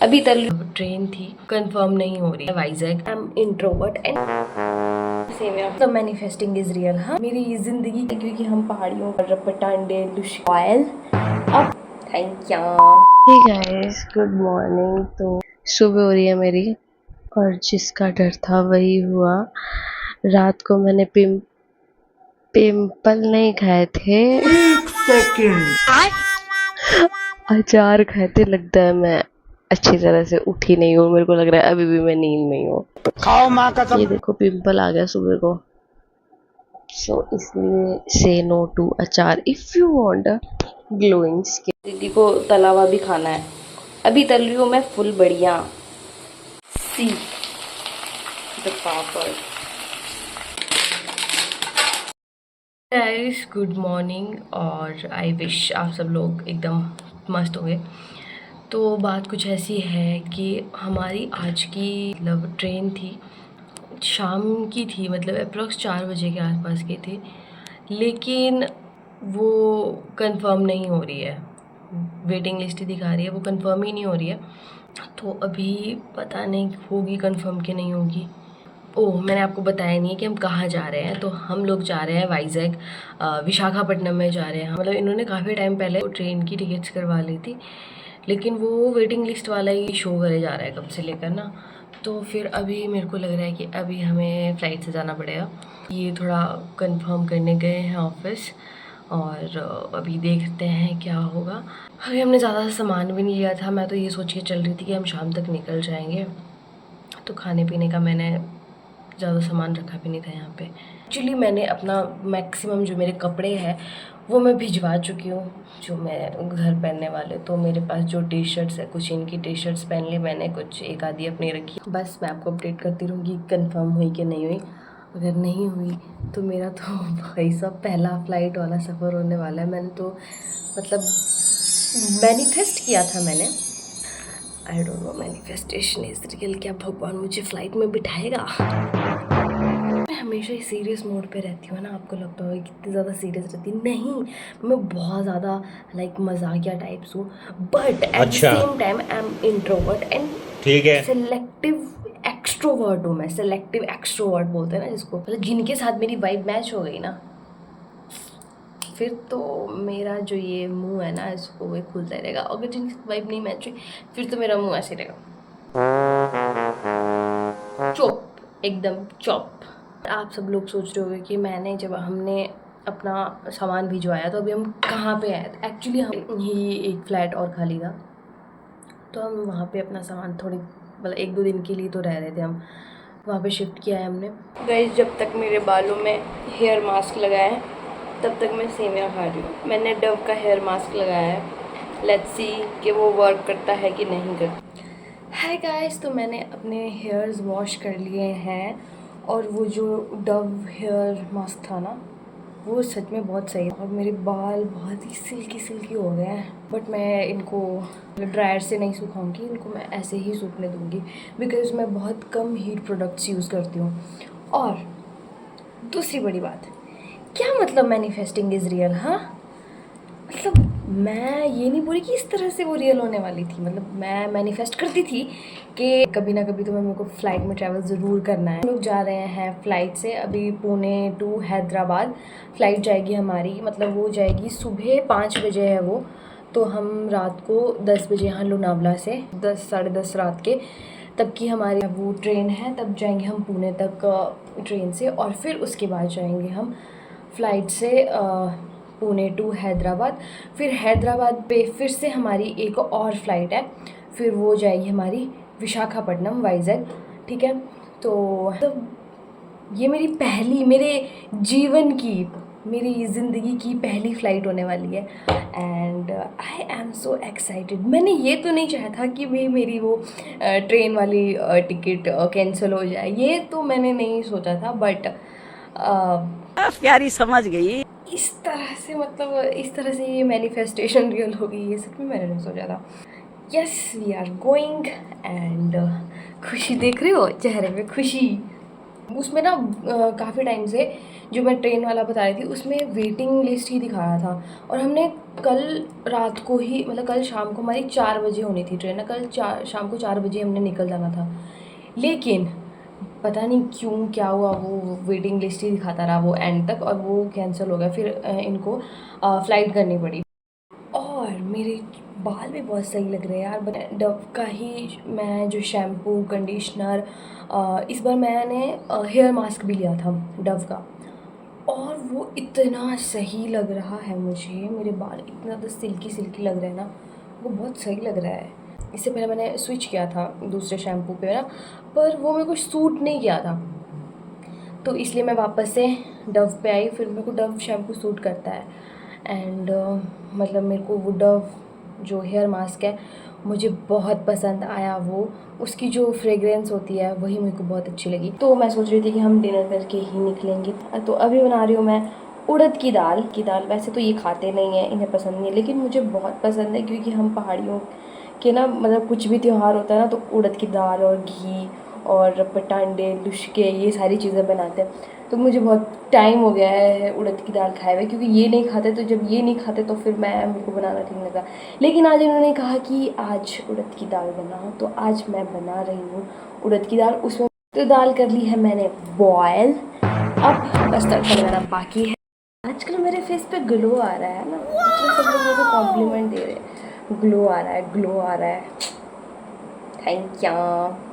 अभी तक ट्रेन थी, कंफर्म नहीं हो रही है Vizag. I am introvert and the manifesting is real. हाँ, मेरी जिंदगी क्योंकि हम पहाड़ियों पर पटांडे ऑयल। अब thank you. Hey guys, good morning. तो सुबह हो रही है मेरी, और जिसका डर था वही हुआ। रात को मैंने पिंपल नहीं खाए थे, एक सेकंड। अचार खाए थे। लगता है मैं अच्छी तरह से उठी नहीं हूँ, मेरे को लग रहा है अभी भी मैं नींद में ही हूँ। खाओ माँ कसम। ये देखो पिंपल आ गया सुबह को, सो इसलिए से नो टू अचार if you want a glowing skin. दीदी को तला हुआ भी खाना है। अभी तल रही हूँ मैं फुल बढ़िया see the papad. Guys, good morning, और आई विश आप सब लोग एकदम मस्त हो गए। तो बात कुछ ऐसी है कि हमारी आज की मतलब ट्रेन थी, शाम की थी, मतलब अप्रॉक्स 4 बजे के आसपास की थी, लेकिन वो कंफर्म नहीं हो रही है। वेटिंग लिस्ट ही दिखा रही है, वो कंफर्म ही नहीं हो रही है। तो अभी पता नहीं होगी कंफर्म कि नहीं होगी। ओह, मैंने आपको बताया नहीं है कि हम कहाँ जा रहे हैं। तो हम लोग जा रहे हैं वाइजैक, विशाखापट्टनम में जा रहे हैं। मतलब इन्होंने काफ़ी टाइम पहले ट्रेन की टिकट्स करवा ली थी, लेकिन वो वेटिंग लिस्ट वाला ही शो करे जा रहा है कब से लेकर ना। तो फिर अभी मेरे को लग रहा है कि अभी हमें फ़्लाइट से जाना पड़ेगा। ये थोड़ा कंफर्म करने गए हैं ऑफिस, और अभी देखते हैं क्या होगा। अभी हमने ज़्यादा सामान भी नहीं लिया था। मैं तो ये सोच के चल रही थी कि हम शाम तक निकल जाएंगे, तो खाने पीने का मैंने ज़्यादा सामान रखा भी नहीं था यहाँ पे। एक्चुअली मैंने अपना मैक्सिमम जो मेरे कपड़े हैं वो मैं भिजवा चुकी हूँ, जो मैं घर पहनने वाले। तो मेरे पास जो टी शर्ट्स है, कुछ इनकी टी शर्ट्स पहन ली मैंने, कुछ एक आधी अपनी रखी। बस मैं आपको अपडेट करती रहूँगी कंफर्म हुई कि नहीं हुई। अगर नहीं हुई तो मेरा तो भाई साहब पहला फ़्लाइट वाला सफ़र होने वाला है। मैंने तो मतलब मैनिफेस्ट किया था मैंने। I don't know manifestation is real. क्या भगवान मुझे फ़्लाइट में बिठाएगा? मैं हमेशा ही सीरियस मोड पे रहती हूँ ना, आपको लगता होगा कितनी ज़्यादा सीरियस रहती हूँ। नहीं, मैं बहुत ज़्यादा लाइक मजाकिया टाइप्स हूँ, बट एट द अच्छा, same time I am introvert and ठीक है। सेलेक्टिव एक्सट्रोवर्ट हूँ मैं। सेलेक्टिव एक्सट्रोवर्ट बोलते हैं ना जिसको, मतलब जिनके साथ मेरी वाइब मैच हो गई ना, फिर तो मेरा जो ये मुंह है ना इसको वो खुलता ही रहेगा। अगर जिनकी वाइब नहीं मैच हुई फिर तो मेरा मुंह ऐसे रहेगा, चुप, एकदम चुप। आप सब लोग सोच रहे होंगे कि मैंने जब हमने अपना सामान भिजवाया तो अभी हम कहाँ पे आए। एक्चुअली हम ही एक फ्लैट और खाली था, तो हम वहाँ पे अपना सामान थोड़ी मतलब 1-2 दिन के लिए तो रह रहे थे, हम वहाँ पे शिफ्ट किया है हमने। गाइस, जब तक मेरे बालों में हेयर मास्क लगाया है तब तक मैं सेवियाँ खा रही हूँ। मैंने डव का हेयर मास्क लगाया है, लेट्स सी कि वो वर्क करता है कि नहीं करता। हाय गाइस, तो मैंने अपने हेयर्स वॉश कर लिए हैं, और वो जो डव हेयर मास्क था ना वो सच में बहुत सही है, और मेरे बाल बहुत ही सिल्की सिल्की हो गए हैं। बट मैं इनको ड्रायर से नहीं सुखाऊंगी, इनको मैं ऐसे ही सूखने दूंगी, बिकॉज़ मैं बहुत कम हीट प्रोडक्ट्स यूज़ करती हूँ। और दूसरी बड़ी बात, क्या मतलब मैनिफेस्टिंग इज़ रियल? हाँ, मतलब मैं ये नहीं बोली कि इस तरह से वो रियल होने वाली थी। मतलब मैं मैनिफेस्ट करती थी कि कभी ना कभी तो मेरे को फ़्लाइट में ट्रैवल ज़रूर करना है। हम लोग जा रहे हैं फ़्लाइट से, अभी पुणे टू हैदराबाद फ़्लाइट जाएगी हमारी। मतलब वो जाएगी सुबह 5 बजे है वो, तो हम रात को 10 बजे यहाँ लोनावला से 10 साढ़े 10 रात के तब की हमारी वो ट्रेन है। तब जाएंगे हम पुणे तक ट्रेन से, और फिर उसके बाद जाएंगे हम फ़्लाइट से पुणे टू हैदराबाद। फिर हैदराबाद पे फिर से हमारी एक और फ़्लाइट है, फिर वो जाएगी हमारी विशाखापट्टनम वाइजैक। ठीक है, तो ये मेरे जीवन की, मेरी ज़िंदगी की पहली फ़्लाइट होने वाली है, and I am so excited. मैंने ये तो नहीं चाहा था कि भाई मेरी वो ट्रेन वाली टिकट कैंसिल हो जाए, ये तो मैंने नहीं सोचा था। बट प्यारी समझ गई। इस तरह से, मतलब इस तरह से ये मैनिफेस्टेशन रियल होगी, ये सच में मैंने नहीं सोचा था। Yes, we are going, and खुशी देख रहे हो चेहरे पे, खुशी। उसमें ना काफ़ी टाइम से जो मैं ट्रेन वाला बता रही थी उसमें वेटिंग लिस्ट ही दिखा रहा था। और हमने कल रात को ही मतलब कल शाम को हमारी 4 बजे होनी थी ट्रेन ना, शाम को 4 बजे हमने निकल जाना था। लेकिन पता नहीं क्यों क्या हुआ, वो वेटिंग लिस्ट ही दिखाता रहा वो एंड तक, और वो कैंसिल हो गया। फिर इनको फ़्लाइट करनी पड़ी। और मेरे बाल भी बहुत सही लग रहे हैं यार। डव का ही मैं जो शैम्पू कंडीशनर, इस बार मैंने हेयर मास्क भी लिया था डव का, और वो इतना सही लग रहा है मुझे। मेरे बाल इतना ज़्यादा सिल्की सिल्की लग रहे हैं ना, वो बहुत सही लग रहा है। इससे पहले मैंने स्विच किया था दूसरे शैम्पू पे ना, पर वो मेरे को सूट नहीं किया था, तो इसलिए मैं वापस से डव पे आई। फिर मेरे को डव शैम्पू सूट करता है। एंड मतलब मेरे को वो डव जो हेयर मास्क है मुझे बहुत पसंद आया। वो उसकी जो फ्रेग्रेंस होती है वही मेरे को बहुत अच्छी लगी। तो मैं सोच रही थी कि हम डिनर करके ही निकलेंगे। तो अभी बना रही हूँ मैं उड़द की दाल। वैसे तो ये खाते नहीं हैं, इन्हें पसंद नहीं है, लेकिन मुझे बहुत पसंद है क्योंकि हम पहाड़ियों के ना मतलब कुछ भी त्यौहार होता है ना तो उड़द की दाल और घी और पटांडे लुश्के ये सारी चीज़ें बनाते हैं। तो मुझे बहुत टाइम हो गया है उड़द की दाल खाए हुए, क्योंकि ये नहीं खाते, तो जब ये नहीं खाते तो फिर मेरे को बनाना ठीक नहीं लगा। लेकिन आज इन्होंने कहा कि आज उड़द की दाल बनाओ, तो आज मैं बना रही हूँ उड़द की दाल। उसमें तो दाल कर ली है मैंने बॉयल, अब बस तड़का लगाना बाकी है। आजकल मेरे फेस पे ग्लो आ रहा है ना, आजकल सब लोग मेरे को कॉम्प्लीमेंट दे रहे हैं, ग्लो आ रहा है, ग्लो आ रहा है। Thank you.